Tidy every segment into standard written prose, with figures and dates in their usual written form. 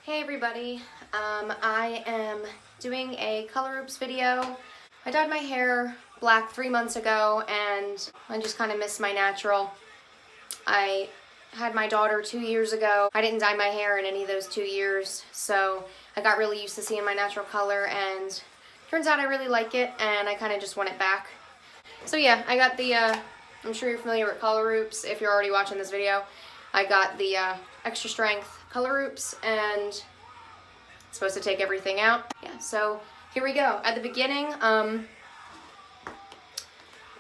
Hey everybody, I am doing a color oops video. I dyed my hair black 3 months ago and I just kind of miss my natural. I had my daughter 2 years ago. I didn't dye my hair in any of those 2 years, so I got really used to seeing my natural color, and turns out I really like it and I kind of just want it back. So yeah, I got the, I'm sure you're familiar with color oops if you're already watching this video. I got the extra strength color oops, and it's supposed to take everything out. Yeah, so here we go. At the beginning,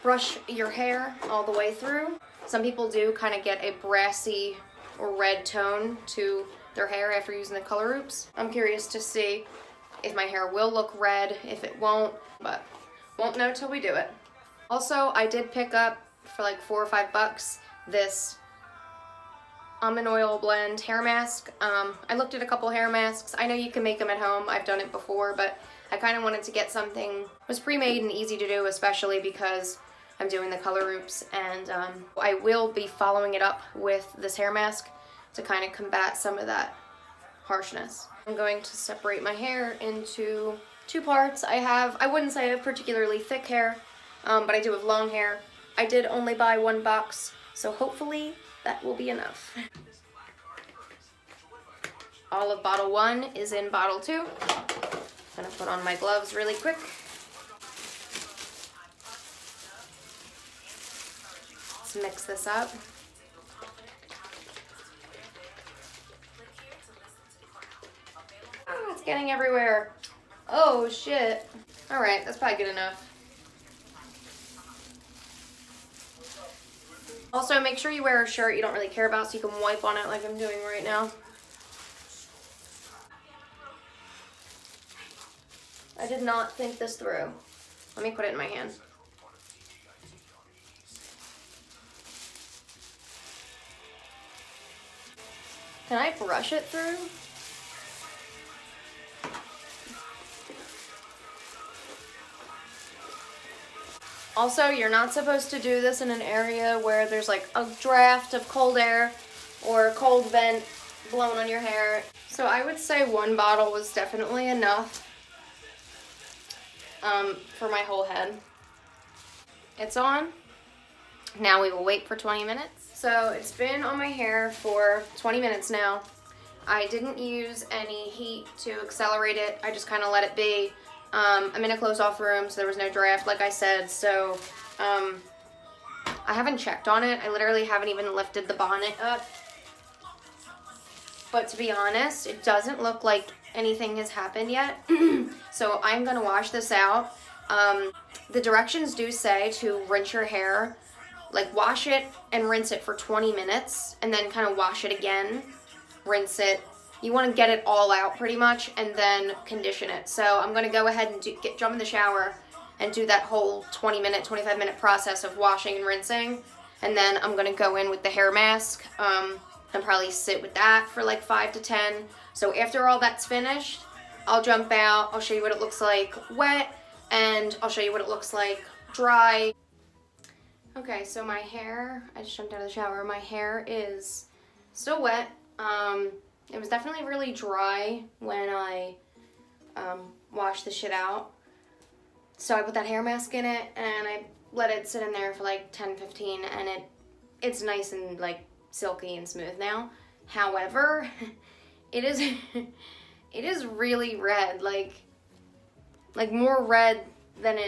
brush your hair all the way through. Some people do kind of get a brassy or red tone to their hair after using the color oops. I'm curious to see if my hair will look red, if it won't, but won't know till we do it. Also, I did pick up for like $4 or $5 this almond oil blend hair mask. I looked at a couple hair masks. I know you can make them at home. I've done it before, but I kind of wanted to get something that was pre-made and easy to do, especially because I'm doing the color oops, and I will be following it up with this hair mask to kind of combat some of that harshness. I'm going to separate my hair into two parts. I wouldn't say I have particularly thick hair, but I do have long hair. I did only buy one box, so hopefully that will be enough. All of bottle 1 is in bottle 2. I'm gonna put on my gloves really quick. Let's mix this up. Oh, it's getting everywhere. Oh shit. All right, that's probably good enough. Also, make sure you wear a shirt you don't really care about so you can wipe on it like I'm doing right now. I did not think this through. Let me put it in my hand. Can I brush it through? Also, you're not supposed to do this in an area where there's like a draft of cold air or a cold vent blowing on your hair. So I would say 1 bottle was definitely enough for my whole head. It's on. Now we will wait for 20 minutes. So it's been on my hair for 20 minutes now. I didn't use any heat to accelerate it. I just kind of let it be. I'm in a closed off room, so there was no draft, like I said, so I haven't checked on it. I literally haven't even lifted the bonnet up. But to be honest, it doesn't look like anything has happened yet. So I'm gonna wash this out. The directions do say to rinse your hair, like wash it and rinse it for 20 minutes, and then kind of wash it again, rinse it. You want to get it all out pretty much, and then condition it. So I'm going to go ahead and jump in the shower and do that whole 20-minute, 25-minute process of washing and rinsing. And then I'm going to go in with the hair mask and probably sit with that for like 5 to 10. So after all that's finished, I'll jump out. I'll show you what it looks like wet, and I'll show you what it looks like dry. Okay, so my hair, I just jumped out of the shower. My hair is still wet. It was definitely really dry when I washed the shit out. So I put that hair mask in it and I let it sit in there for like 10-15, and it's nice and like silky and smooth now. However, it is really red, like more red than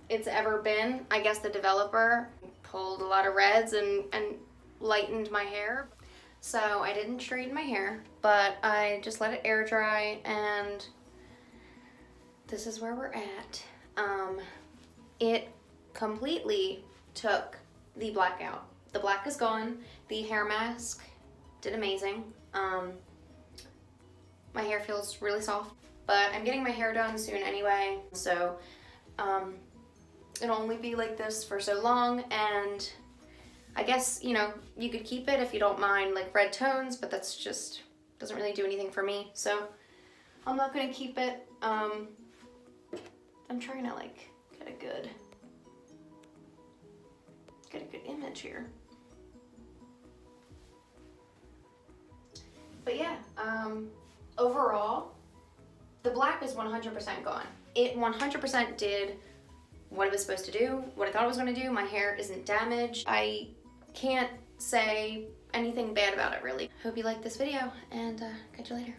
it's ever been. I guess the developer pulled a lot of reds and lightened my hair. So I didn't straighten my hair, but I just let it air dry, and this is where we're at. It completely took the black out. The black is gone. The hair mask did amazing. My hair feels really soft, but I'm getting my hair done soon anyway, so it'll only be like this for so long, and I guess, you know, you could keep it if you don't mind like red tones, but that's just doesn't really do anything for me, so I'm not gonna keep it. I'm trying to like get a good image here. But yeah, overall overall, the black is 100% gone. It 100% did what it was supposed to do, what I thought it was gonna do. My hair isn't damaged. I can't say anything bad about it, really. Hope you liked this video, and catch you later.